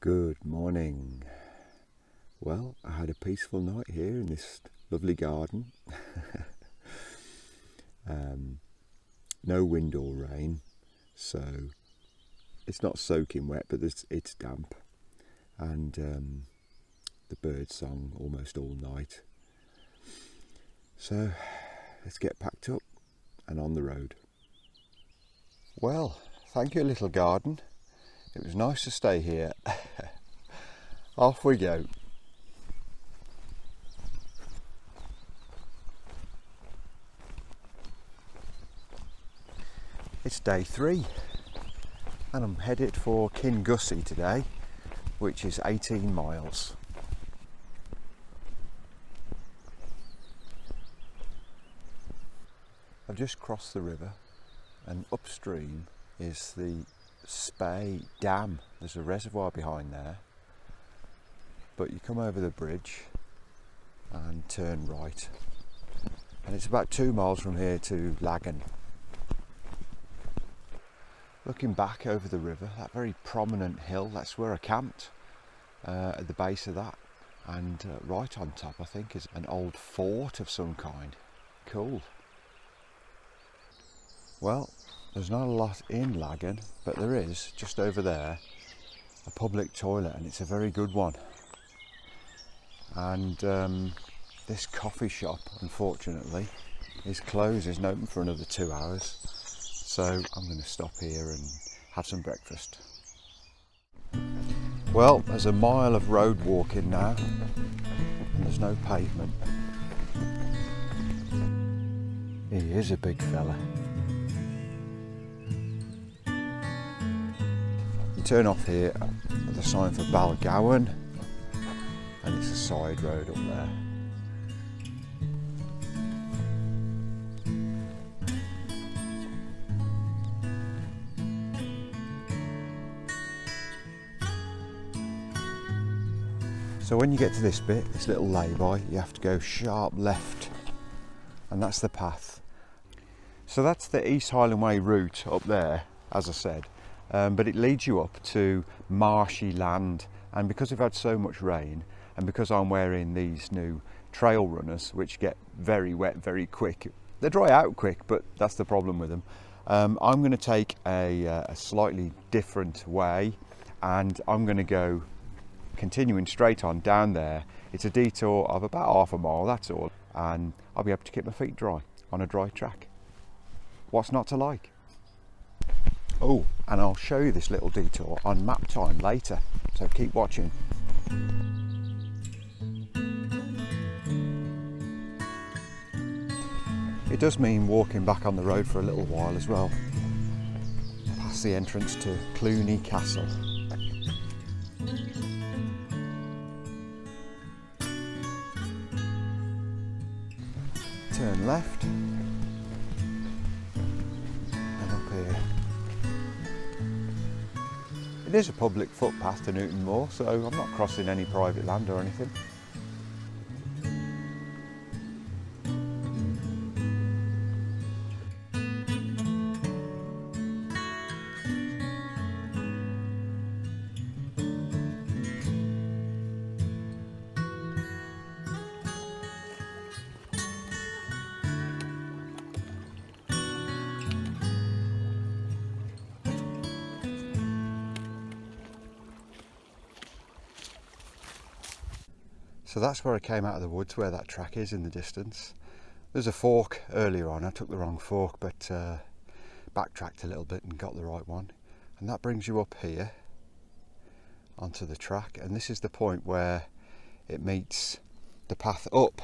Good morning. Well, I had a peaceful night here in this lovely garden. No wind or rain, so it's not soaking wet, but it's damp. And the birds sung almost all night. So let's get packed up and on the road. Well, thank you, little garden. It was nice to stay here. Off we go. It's day 3 and I'm headed for Kingussy today, which is 18 miles. I've just crossed the river and upstream is the Spey Dam. There's a reservoir behind there, but you come over the bridge and turn right, and it's about 2 miles from here to Lanshan. Looking back over the river, that very prominent hill, that's where I camped, at the base of that, and right on top I think is an old fort of some kind. Cool. Well, there's not a lot in Lanshan, but there is, just over there, a public toilet, and it's a very good one. And this coffee shop, unfortunately, is closed, isn't open for another 2 hours. So I'm going to stop here and have some breakfast. Well, there's a mile of road walking now, and there's no pavement. He is a big fella. You turn off here at the sign for Balgowan, and it's a side road up there. So when you get to this bit, this little lay-by, you have to go sharp left, and that's the path. So that's the East Highland Way route up there, as I said, but it leads you up to marshy land, and because we've had so much rain, and because I'm wearing these new trail runners, which get very wet very quick, they dry out quick, but that's the problem with them. I'm going to take a slightly different way, and I'm going to go continuing straight on down there. It's a detour of about half a mile, that's all, and I'll be able to keep my feet dry on a dry track. What's not to like? Oh, and I'll show you this little detour on map time later, so keep watching. It does mean walking back on the road for a little while as well, past the entrance to Cluny Castle. Turn left and up here. It is a public footpath to Newton Moor, so I'm not crossing any private land or anything. So that's where I came out of the woods, where that track is in the distance. There's a fork earlier on, I took the wrong fork, but backtracked a little bit and got the right one. And that brings you up here onto the track, and this is the point where it meets the path up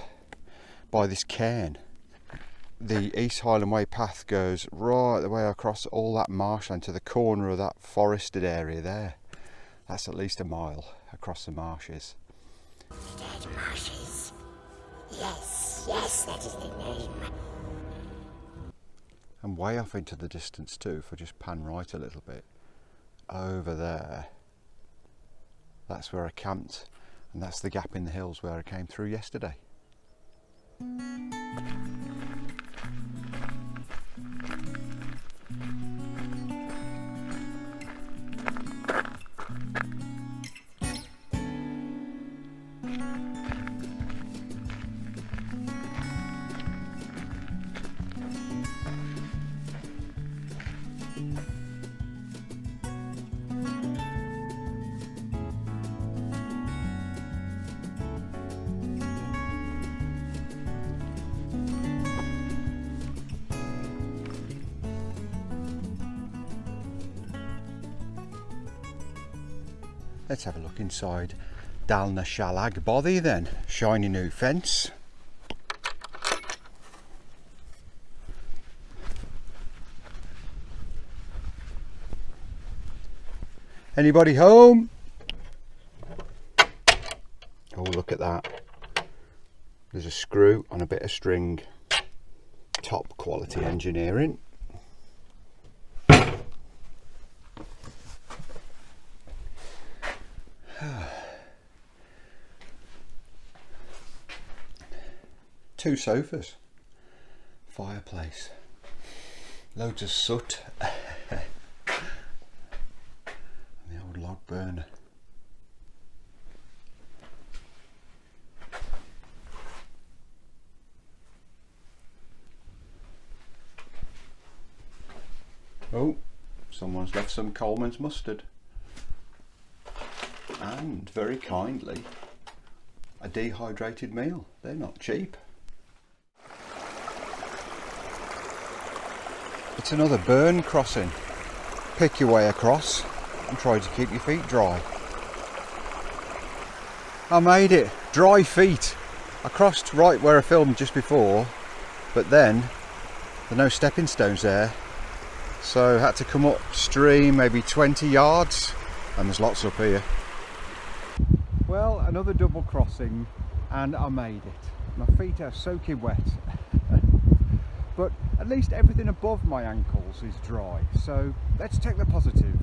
by this cairn. The East Highland Way path goes right the way across all that marshland to the corner of that forested area there. That's at least a mile across the marshes. Dead marshes. Yes, that is the name. And way off into the distance too, if I just pan right a little bit, over there, that's where I camped, and that's the gap in the hills where I came through yesterday. Let's have a look inside Dalna bothy then. Shiny new fence. Anybody home? Oh, look at that. There's a screw on a bit of string. Top quality engineering. Two sofas. Fireplace. Loads of soot. And the old log burner. Oh, someone's left some Coleman's mustard. And very kindly, a dehydrated meal. They're not cheap. It's another burn crossing. Pick your way across and try to keep your feet dry. I made it. Dry feet. I crossed right where I filmed just before, but then there are no stepping stones there. So I had to come upstream maybe 20 yards, and there's lots up here. Well, another double crossing and I made it. My feet are soaking wet. But at least everything above my ankles is dry. So let's take the positive.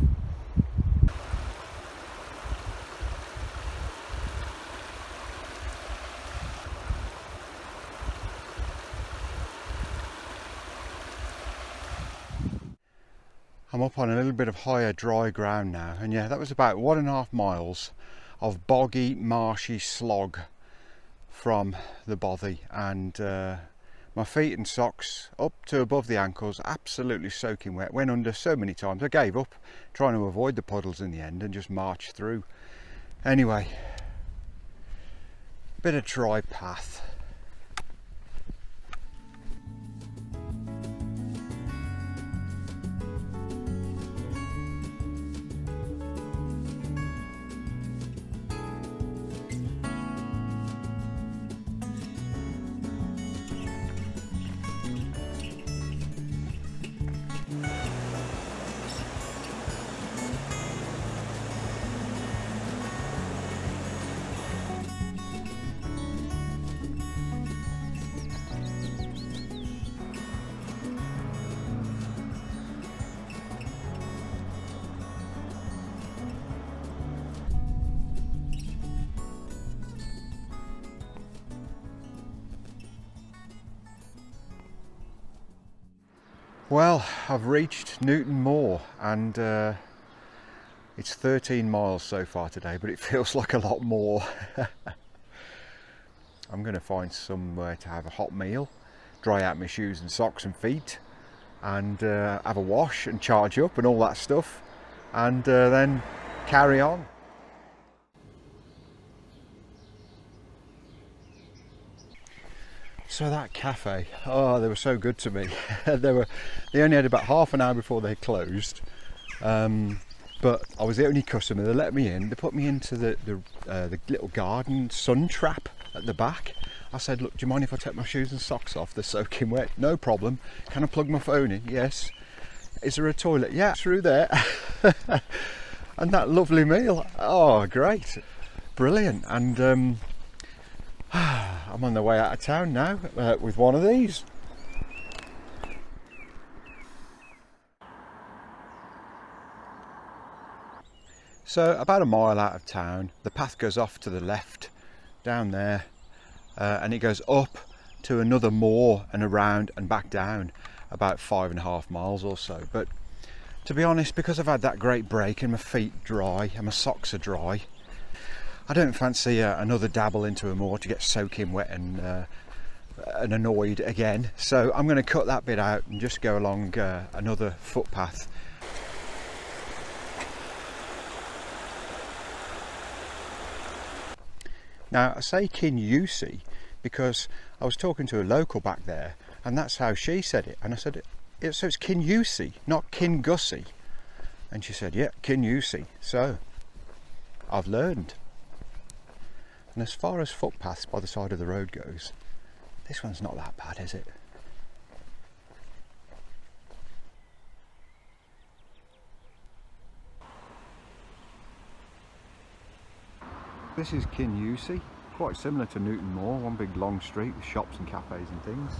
I'm up on a little bit of higher dry ground now, and yeah, that was about 1.5 miles of boggy, marshy slog from the bothy, and my feet and socks up to above the ankles absolutely soaking wet. Went under so many times I gave up trying to avoid the puddles in the end and just marched through. Anyway, bit of dry path. Well, I've reached Newton Moor, and it's 13 miles so far today, but it feels like a lot more. I'm going to find somewhere to have a hot meal, dry out my shoes and socks and feet, and have a wash and charge up and all that stuff, and then carry on. So that cafe, oh, they were so good to me. They only had about half an hour before they closed, but I was the only customer. They let me in. They put me into the little garden sun trap at the back. I said, look, do you mind if I take my shoes and socks off? They're soaking wet. No problem. Can I plug my phone in? Yes. Is there a toilet? Yeah, through there. And that lovely meal. Oh, great. Brilliant. And I'm on the way out of town now with one of these. So about a mile out of town, the path goes off to the left down there, and it goes up to another moor and around and back down about 5.5 miles or so. But to be honest, because I've had that great break and my feet dry and my socks are dry, I don't fancy another dabble into a moor to get soaking wet and annoyed again. So I'm going to cut that bit out and just go along another footpath. Now I say Kinusey because I was talking to a local back there, and that's how she said it. And I said, so it's Kinusey, not Kingussey. And she said, yeah, Kinusey. So I've learned. And as far as footpaths by the side of the road goes, this one's not that bad, is it? This is Kinusey, quite similar to Newton Moor, one big long street with shops and cafes and things.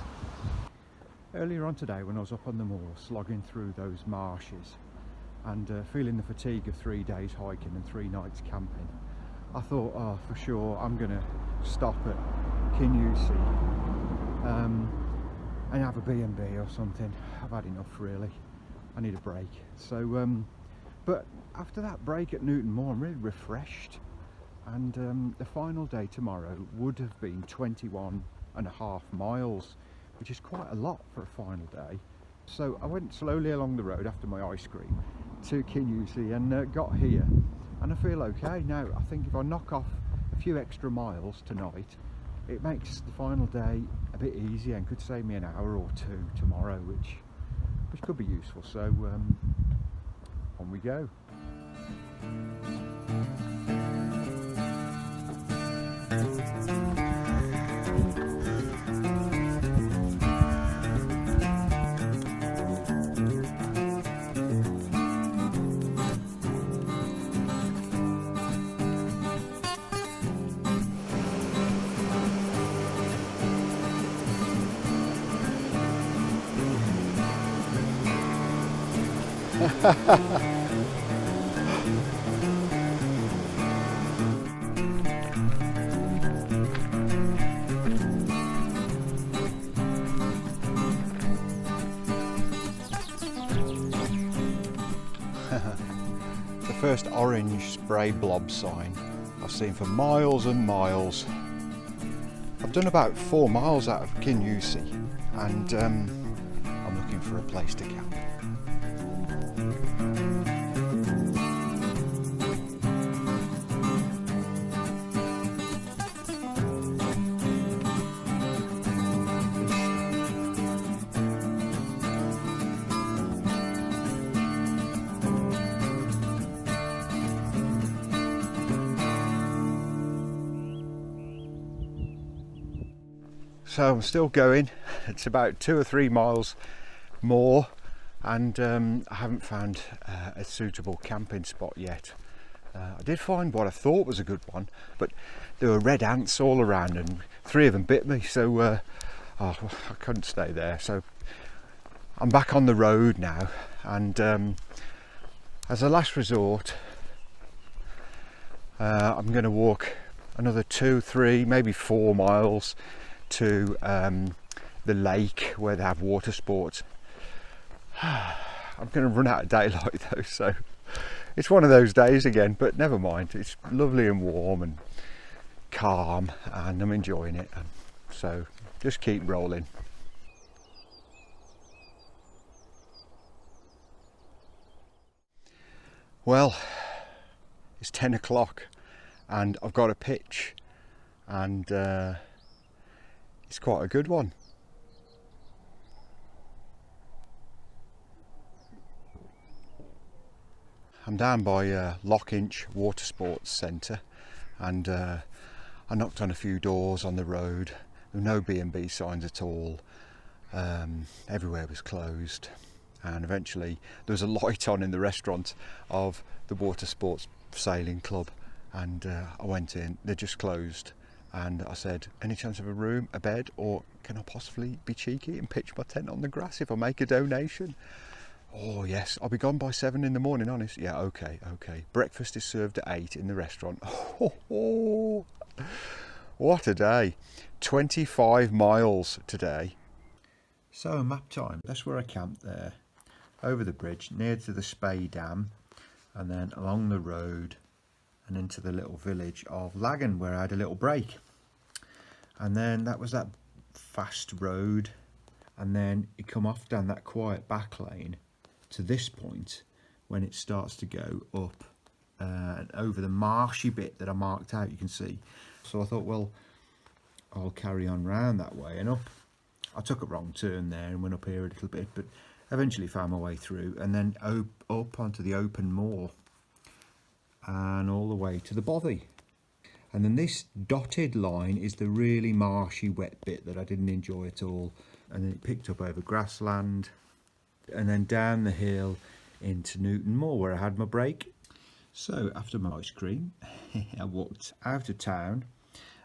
Earlier on today when I was up on the moor slogging through those marshes and feeling the fatigue of 3 days hiking and 3 nights camping, I thought, oh, for sure I'm going to stop at Kinusey and have a B&B or something. I've had enough really, I need a break. So, but after that break at Newton Moor I'm really refreshed. And the final day tomorrow would have been 21.5 miles, which is quite a lot for a final day. So I went slowly along the road after my ice cream to Kinusey and got here, and I feel okay now. I think if I knock off a few extra miles tonight, it makes the final day a bit easier and could save me an hour or two tomorrow, which could be useful. So on we go. The first orange spray blob sign I've seen for miles and miles. I've done about 4 miles out of Kinusey and I'm looking for a place to camp. So I'm still going. It's about 2 or 3 miles more, and I haven't found a suitable camping spot yet. I did find what I thought was a good one, but there were red ants all around and 3 of them bit me, so I couldn't stay there. So I'm back on the road now, and as a last resort I'm going to walk another 2, 3, maybe 4 miles to the lake where they have water sports. I'm going to run out of daylight though, so it's one of those days again, but never mind. It's lovely and warm and calm and I'm enjoying it, and so just keep rolling. Well, it's 10 o'clock and I've got a pitch, and it's quite a good one. I'm down by Loch Insh Water Sports Centre, and I knocked on a few doors on the road. There were no B&B signs at all. Everywhere was closed, and eventually there was a light on in the restaurant of the Water Sports Sailing Club, and I went in. They're just closed. And I said, any chance of a room, a bed, or can I possibly be cheeky and pitch my tent on the grass if I make a donation? Oh yes, I'll be gone by 7 in the morning, honest. Yeah, okay. Breakfast is served at 8 in the restaurant. Oh, what a day. 25 miles today. So map time, that's where I camped there. Over the bridge, near to the Spey Dam, and then along the road and into the little village of Lanshan where I had a little break. And then that was that fast road, and then you come off down that quiet back lane to this point when it starts to go up and over the marshy bit that I marked out, you can see. So I thought, well, I'll carry on round that way and up. I took a wrong turn there and went up here a little bit, but eventually found my way through, and then up onto the open moor. and all the way to the bothy. And then this dotted line is the really marshy, wet bit that I didn't enjoy at all. And then it picked up over grassland and then down the hill into Newton Moor where I had my break. So after my ice cream, I walked out of town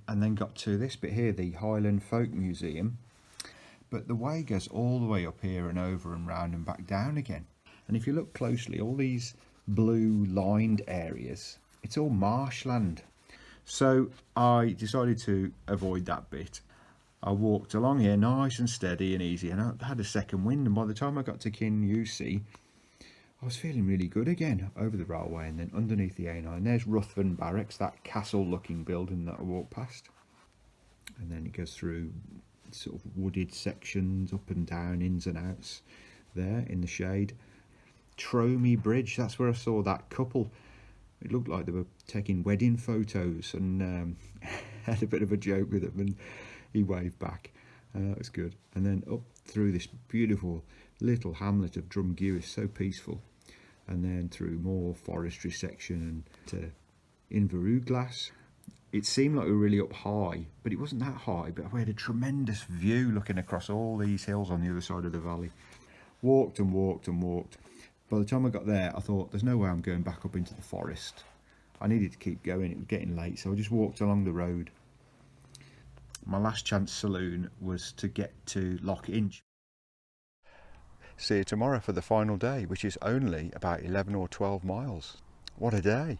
and then got to this bit here, the Highland Folk Museum. But the way goes all the way up here and over and round and back down again. And if you look closely, all these blue lined areas, it's all marshland. So I decided to avoid that bit. I walked along here nice and steady and easy, and I had a second wind, and by the time I got to Kinusey, I was feeling really good again over the railway and then underneath the A9. There's Ruthven Barracks, that castle looking building that I walked past. And then it goes through sort of wooded sections, up and down, ins and outs there in the shade. Tromey Bridge, that's where I saw that couple. It looked like they were taking wedding photos, and had a bit of a joke with him, and he waved back. That was good. And then up through this beautiful little hamlet of Drumgewiss, so peaceful, and then through more forestry section and to Inverugglas. It seemed like we were really up high, but it wasn't that high, but we had a tremendous view looking across all these hills on the other side of the valley. Walked and walked and walked. By the time I got there, I thought, there's no way I'm going back up into the forest. I needed to keep going, it was getting late, so I just walked along the road. My last chance saloon was to get to Loch Insh. See you tomorrow for the final day, which is only about 11 or 12 miles. What a day!